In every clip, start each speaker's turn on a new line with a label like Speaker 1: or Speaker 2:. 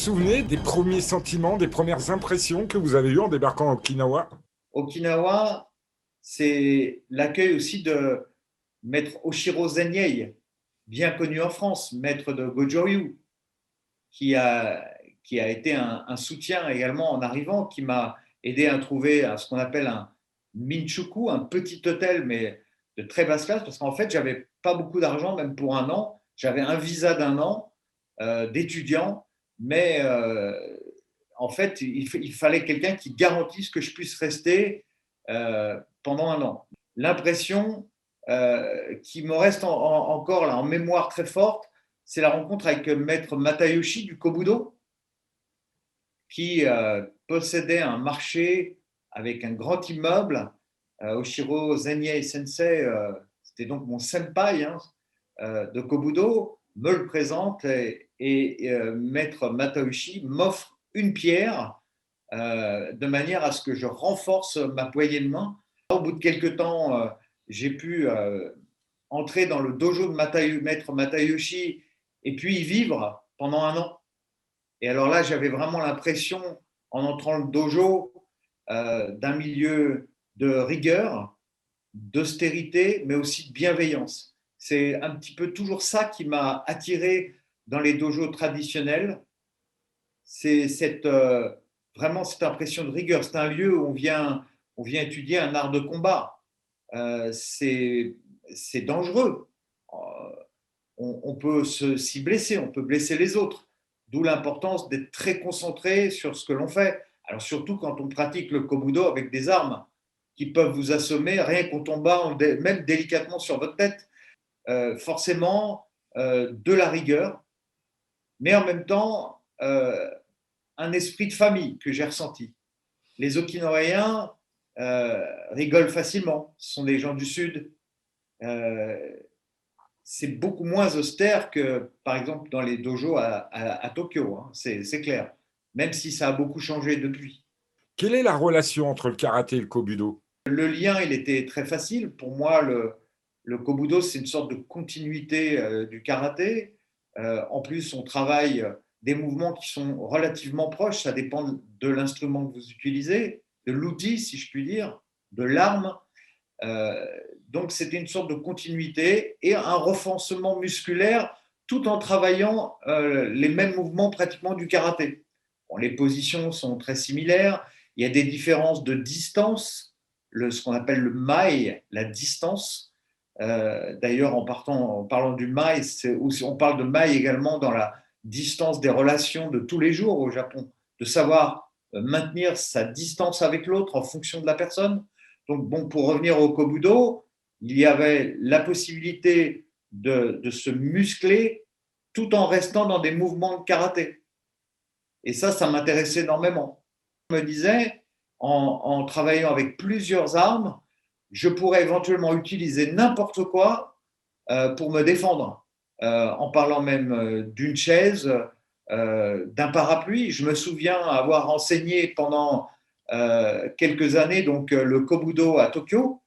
Speaker 1: souvenez des premiers sentiments, des premières impressions que vous avez eues en débarquant à Okinawa?
Speaker 2: Okinawa, c'est l'accueil aussi de maître Oshiro Zenyei, bien connu en France, maître de Goju-Ryu, qui a, qui a été un soutien également en arrivant, qui m'a aidé à trouver ce qu'on appelle un minchuku, un petit hôtel, mais de très basse classe, parce qu'en fait, j'avais pas beaucoup d'argent, même pour un an. J'avais un visa d'un an d'étudiant, mais en fait, il fallait quelqu'un qui garantisse que je puisse rester pendant un an. L'impression qui me reste encore là, en mémoire très forte, c'est la rencontre avec maître Matayoshi du Kobudo, qui possédait un marché avec un grand immeuble. Oshiro Zenyei Sensei, c'était donc mon senpai de Kobudo, me le présente et maître Matayoshi m'offre une pierre de manière à ce que je renforce ma poignée de main. Au bout de quelques temps, j'ai pu entrer dans le dojo de maître Matayoshi et puis y vivre pendant un an. Et alors là, j'avais vraiment l'impression, en entrant le dojo, d'un milieu de rigueur, d'austérité, mais aussi de bienveillance. C'est un petit peu toujours ça qui m'a attiré dans les dojos traditionnels. C'est vraiment cette impression de rigueur. C'est un lieu où on vient étudier un art de combat. C'est dangereux. On peut s'y blesser, on peut blesser les autres. D'où l'importance d'être très concentré sur ce que l'on fait. Alors surtout quand on pratique le kobudo avec des armes qui peuvent vous assommer rien qu'en tombant même délicatement sur votre tête. Forcément, de la rigueur, mais en même temps, un esprit de famille que j'ai ressenti. Les Okinawaïens rigolent facilement. Ce sont des gens du Sud. C'est beaucoup moins austère que, par exemple, dans les dojos à Tokyo. Hein. C'est clair. Même si ça a beaucoup changé depuis.
Speaker 1: Quelle est la relation entre le karaté et le kobudo?
Speaker 2: Le lien, il était très facile. Pour moi, le kobudo, c'est une sorte de continuité du karaté. En plus, on travaille des mouvements qui sont relativement proches. Ça dépend de l'instrument que vous utilisez, de l'outil, si je puis dire, de l'arme. Euh, donc, c'était une sorte de continuité et un renforcement musculaire tout en travaillant les mêmes mouvements pratiquement du karaté. Bon, les positions sont très similaires. Il y a des différences de distance, ce qu'on appelle le mai, la distance. D'ailleurs, en parlant du mai, on parle de mai également dans la distance des relations de tous les jours au Japon, de savoir maintenir sa distance avec l'autre en fonction de la personne. Donc, bon, pour revenir au Kobudo, il y avait la possibilité de se muscler tout en restant dans des mouvements de karaté. Et ça m'intéressait énormément. Je me disais, en travaillant avec plusieurs armes, je pourrais éventuellement utiliser n'importe quoi pour me défendre. En parlant même d'une chaise, d'un parapluie. Je me souviens avoir enseigné pendant quelques années donc le kobudo à Tokyo.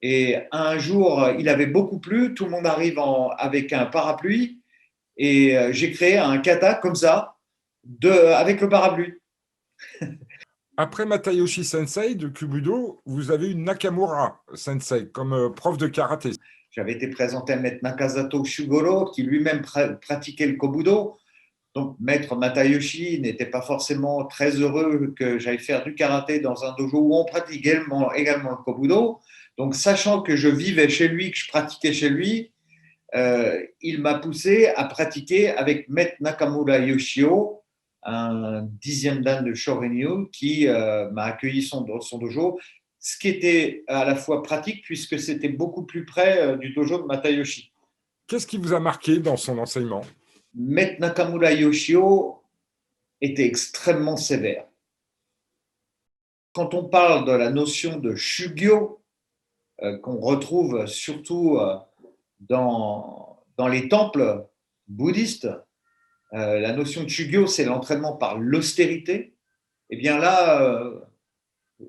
Speaker 2: Et un jour, il avait beaucoup plu. Tout le monde arrive avec un parapluie. Et j'ai créé un kata comme ça, avec le parapluie.
Speaker 1: Après Matayoshi Sensei de Kubudo, vous avez eu Nakamura Sensei comme prof de karaté.
Speaker 2: J'avais été présenté à maître Nakazato Shugoro, qui lui-même pratiquait le kobudo. Donc, maître Matayoshi n'était pas forcément très heureux que j'aille faire du karaté dans un dojo où on pratique également le kobudo. Donc, sachant que je vivais chez lui, que je pratiquais chez lui, il m'a poussé à pratiquer avec maître Nakamura Yoshio, un 10e dan de Shorinryu, qui m'a accueilli son dojo, ce qui était à la fois pratique puisque c'était beaucoup plus près du dojo de Matayoshi.
Speaker 1: Qu'est-ce qui vous a marqué dans son enseignement?
Speaker 2: Maître Nakamura Yoshio était extrêmement sévère. Quand on parle de la notion de shugyo, qu'on retrouve surtout dans les temples bouddhistes, la notion de shugyo, c'est l'entraînement par l'austérité. Et bien là,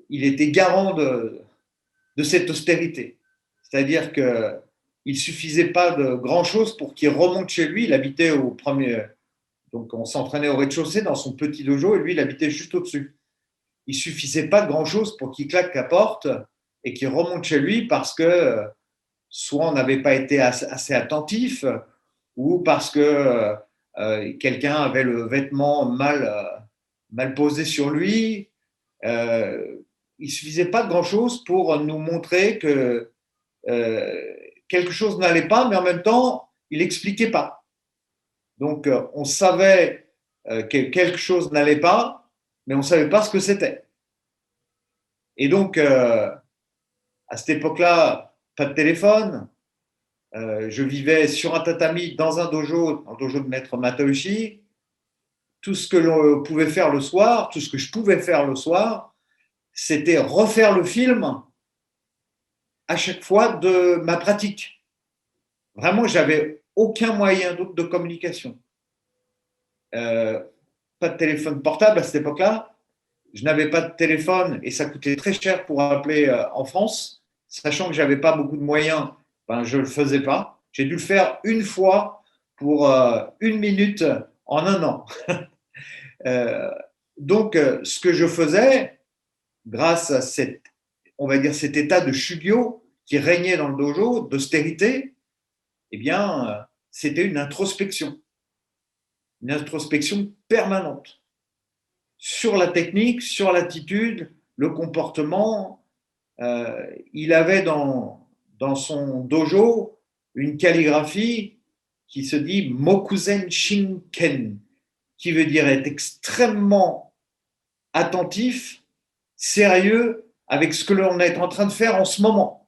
Speaker 2: il était garant de cette austérité. C'est-à-dire qu'il ne suffisait pas de grand-chose pour qu'il remonte chez lui. Il habitait Donc, on s'entraînait au rez-de-chaussée dans son petit dojo et lui, il habitait juste au-dessus. Il ne suffisait pas de grand-chose pour qu'il claque la porte et qu'il remonte chez lui parce que soit on n'avait pas été assez attentif ou parce que quelqu'un avait le vêtement mal posé sur lui. Il ne suffisait pas de grand-chose pour nous montrer que quelque chose n'allait pas, mais en même temps, il n'expliquait pas. Donc, on savait que quelque chose n'allait pas, mais on ne savait pas ce que c'était. Et donc, à cette époque-là, pas de téléphone. Je vivais sur un tatami dans un dojo de maître Matayoshi. Tout ce que l'on pouvait faire le soir, tout ce que je pouvais faire le soir, c'était refaire le film à chaque fois de ma pratique. Vraiment, j'avais aucun moyen d'autre de communication. Pas de téléphone portable à cette époque-là. Je n'avais pas de téléphone et ça coûtait très cher pour appeler en France. Sachant que je n'avais pas beaucoup de moyens, ben, je ne le faisais pas. J'ai dû le faire une fois pour 1 minute en un an. Donc, ce que je faisais, grâce à on va dire, cet état de shugyo qui régnait dans le dojo, d'austérité, eh bien, c'était une introspection permanente sur la technique, sur l'attitude, le comportement. Il avait dans son dojo une calligraphie qui se dit Mokuzen Shinken, qui veut dire être extrêmement attentif, sérieux avec ce que l'on est en train de faire en ce moment.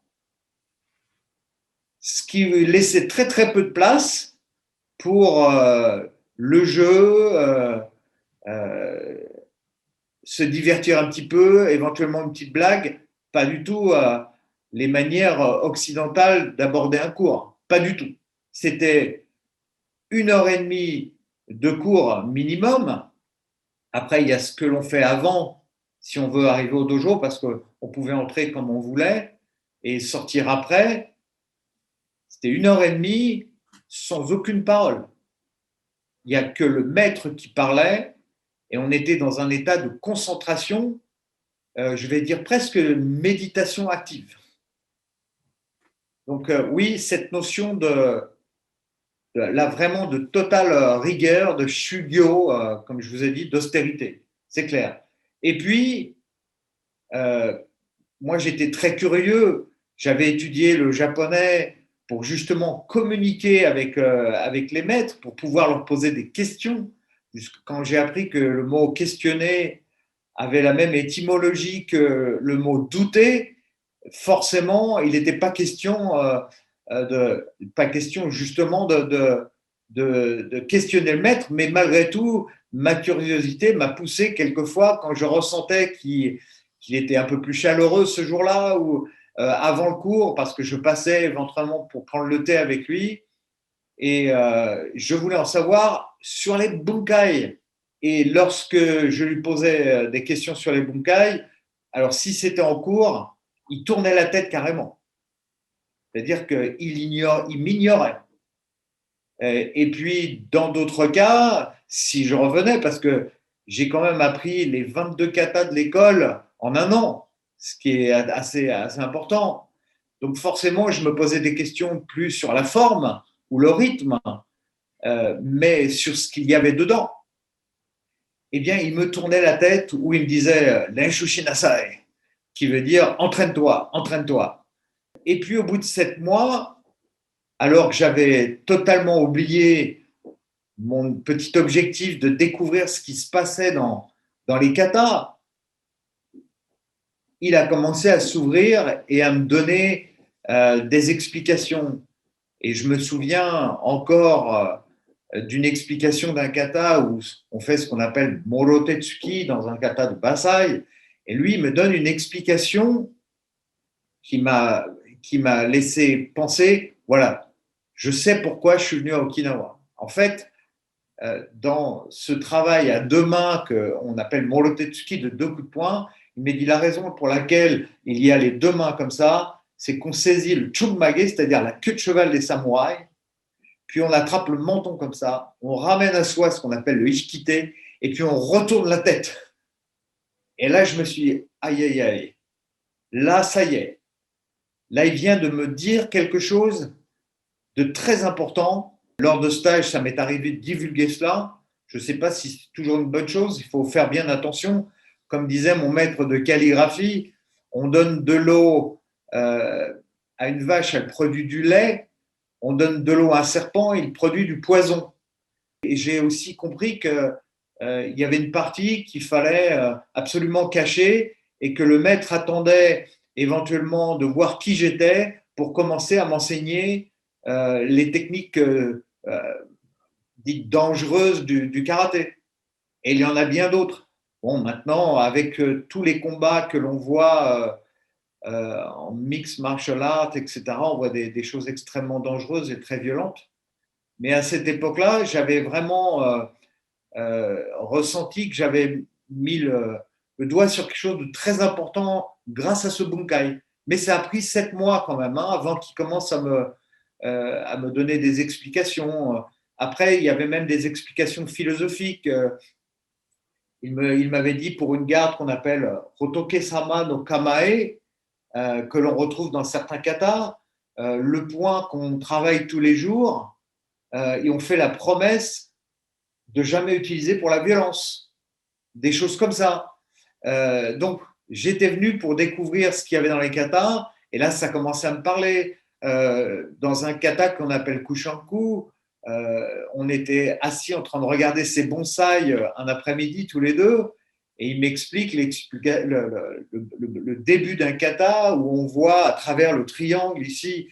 Speaker 2: Ce qui laissait très très peu de place pour le jeu, se divertir un petit peu, éventuellement une petite blague, pas du tout les manières occidentales d'aborder un cours, pas du tout. C'était 1 heure et demie de cours minimum. Après, il y a ce que l'on fait avant, si on veut arriver au dojo, parce qu'on pouvait entrer comme on voulait et sortir après. C'était 1 heure et demie sans aucune parole. Il n'y a que le maître qui parlait et on était dans un état de concentration, je vais dire presque méditation active. Donc oui, cette notion là vraiment de totale rigueur, de shugyo, comme je vous ai dit, d'austérité, c'est clair. Et puis, moi j'étais très curieux, j'avais étudié le japonais pour justement communiquer avec les maîtres, pour pouvoir leur poser des questions. Quand j'ai appris que le mot questionner avait la même étymologie que le mot douter, forcément, il n'était pas question, justement de questionner le maître, mais malgré tout, ma curiosité m'a poussé quelquefois quand je ressentais qu'il était un peu plus chaleureux ce jour-là ou avant le cours, parce que je passais éventuellement pour prendre le thé avec lui. Et je voulais en savoir sur les bunkai. Et lorsque je lui posais des questions sur les bunkai, alors si c'était en cours, il tournait la tête carrément. C'est-à-dire qu'il m'ignorait. Et puis, dans d'autres cas, si je revenais, parce que j'ai quand même appris les 22 katas de l'école en un an, ce qui est assez important. Donc forcément, je me posais des questions plus sur la forme ou le rythme, mais sur ce qu'il y avait dedans. Eh bien, il me tournait la tête ou il me disait Lenshushi nasai, qui veut dire entraîne-toi, entraîne-toi. Et puis, au bout de 7 mois, alors que j'avais totalement oublié mon petit objectif de découvrir ce qui se passait dans les katas, il a commencé à s'ouvrir et à me donner des explications. Et je me souviens encore d'une explication d'un kata où on fait ce qu'on appelle Morotetsuki dans un kata de Basai. Et lui, il me donne une explication qui m'a laissé penser, voilà, je sais pourquoi je suis venu à Okinawa. En fait, dans ce travail à 2 mains qu'on appelle Morotetsuki de 2 coups de poing, il m'a dit la raison pour laquelle il y a les 2 mains comme ça, c'est qu'on saisit le chunmage, c'est-à-dire la queue de cheval des samouraïs, puis on attrape le menton comme ça, on ramène à soi ce qu'on appelle le ishikite, et puis on retourne la tête. Et là, je me suis dit, aïe, aïe, aïe, là, ça y est. Là, il vient de me dire quelque chose de très important. Lors de stage, ça m'est arrivé de divulguer cela. Je ne sais pas si c'est toujours une bonne chose, il faut faire bien attention. Comme disait mon maître de calligraphie, on donne de l'eau à une vache, elle produit du lait. On donne de l'eau à un serpent, il produit du poison. Et j'ai aussi compris qu'il y avait une partie qu'il fallait absolument cacher et que le maître attendait éventuellement de voir qui j'étais pour commencer à m'enseigner les techniques dites dangereuses du karaté. Et il y en a bien d'autres. Bon, maintenant, avec tous les combats que l'on voit en mixed martial art, etc., on voit des choses extrêmement dangereuses et très violentes. Mais à cette époque-là, j'avais vraiment ressenti que j'avais mis le doigt sur quelque chose de très important grâce à ce bunkai. Mais ça a pris 7 mois quand même, hein, avant qu'il commence à me donner des explications. Après, il y avait même des explications philosophiques. Il m'avait dit pour une garde qu'on appelle Hotoke-sama no Kamae, que l'on retrouve dans certains katas, le point qu'on travaille tous les jours, et on fait la promesse de jamais utiliser pour la violence. Des choses comme ça. Donc, j'étais venu pour découvrir ce qu'il y avait dans les katas, et là, ça commençait à me parler. Dans un kata qu'on appelle Kushanku, on était assis en train de regarder ses bonsaïs un après-midi tous les deux, et il m'explique le début d'un kata où on voit à travers le triangle ici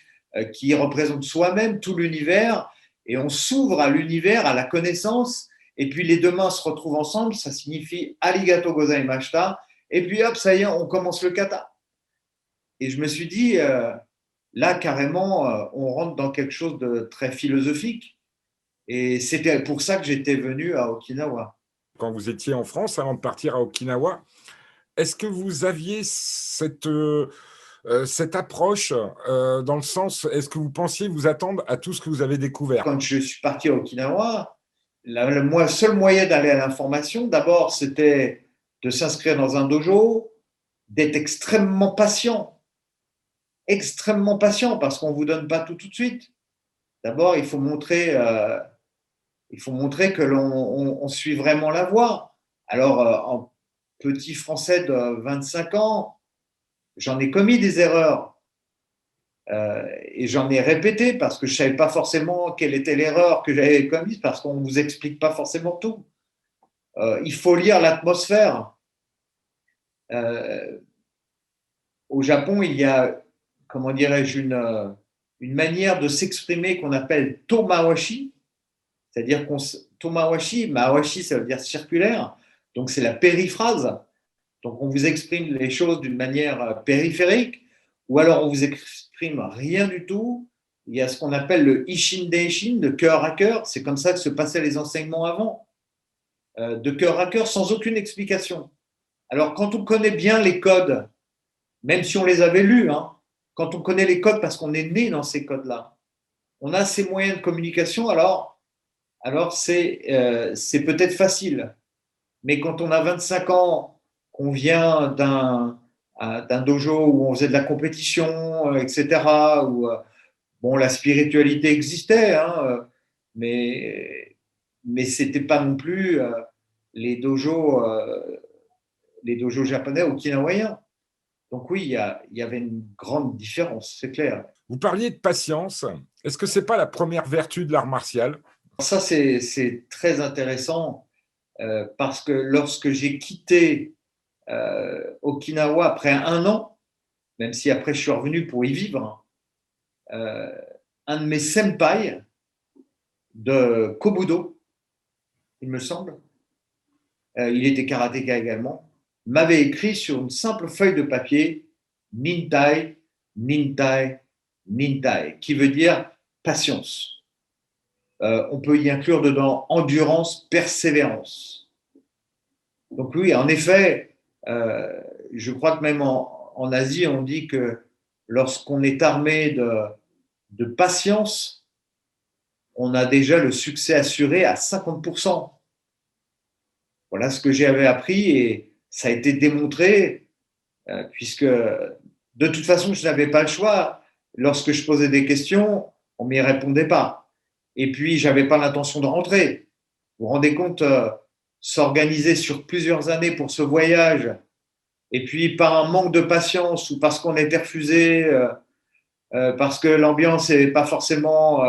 Speaker 2: qui représente soi-même tout l'univers, et on s'ouvre à l'univers, à la connaissance, et puis les deux mains se retrouvent ensemble, ça signifie Arigato gozaimashita, et puis hop, ça y est, on commence le kata. Et je me suis dit, là carrément, on rentre dans quelque chose de très philosophique, et c'était pour ça que j'étais venu à Okinawa.
Speaker 1: Quand vous étiez en France, avant de partir à Okinawa, est-ce que vous aviez cette approche dans le sens, est-ce que vous pensiez vous attendre à tout ce que vous avez découvert?
Speaker 2: Quand je suis parti à Okinawa, le seul moyen d'aller à l'information, d'abord, c'était de s'inscrire dans un dojo, d'être extrêmement patient, parce qu'on ne vous donne pas tout de suite. D'abord, il faut montrer que l'on suit vraiment la voie. Alors, en petit français de 25 ans, j'en ai commis des erreurs. Et j'en ai répété parce que je ne savais pas forcément quelle était l'erreur que j'avais commise, parce qu'on ne vous explique pas forcément tout. Il faut lire l'atmosphère. Au Japon, il y a, comment dirais-je, une manière de s'exprimer qu'on appelle tomawashi, c'est-à-dire tomawashi, mawashi, ça veut dire circulaire, donc c'est la périphrase. Donc on vous exprime les choses d'une manière périphérique, ou alors on vous exprime rien du tout. Il y a ce qu'on appelle le ishin deishin, de cœur à cœur. C'est comme ça que se passaient les enseignements avant, de cœur à cœur, sans aucune explication. Alors quand on connaît bien les codes, même si on les avait lus, hein, quand on connaît les codes parce qu'on est né dans ces codes-là, on a ces moyens de communication, alors c'est peut-être facile. Mais quand on a 25 ans, qu'on vient d'un dojo où on faisait de la compétition, etc., où bon, la spiritualité existait, hein, mais ce n'était pas non plus les dojos japonais okinawaïens. Donc oui, il y avait une grande différence, c'est clair.
Speaker 1: Vous parliez de patience. Est-ce que c'est pas la première vertu de l'art martial?
Speaker 2: Ça, c'est très intéressant parce que lorsque j'ai quitté Okinawa après 1 an, même si après je suis revenu pour y vivre, un de mes senpai de Kobudo, il me semble, il était karatéka également, m'avait écrit sur une simple feuille de papier Nintai, Nintai, Nintai, qui veut dire patience. On peut y inclure dedans endurance, persévérance. Donc oui, en effet, je crois que même en Asie, on dit que lorsqu'on est armé de patience, on a déjà le succès assuré à 50%. Voilà ce que j'avais appris et ça a été démontré, puisque de toute façon, je n'avais pas le choix. Lorsque je posais des questions, on ne m'y répondait pas. Et puis, je n'avais pas l'intention de rentrer. Vous vous rendez compte, s'organiser sur plusieurs années pour ce voyage, et puis par un manque de patience ou parce qu'on était refusé, parce que l'ambiance n'est pas forcément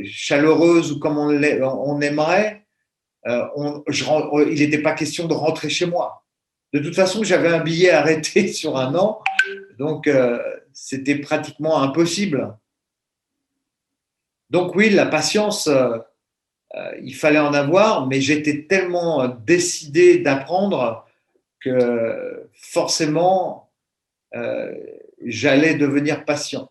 Speaker 2: chaleureuse ou comme on aimerait, il n'était pas question de rentrer chez moi. De toute façon, j'avais un billet arrêté sur un an, donc c'était pratiquement impossible. Donc oui, la patience, il fallait en avoir, mais j'étais tellement décidé d'apprendre que forcément, j'allais devenir patient.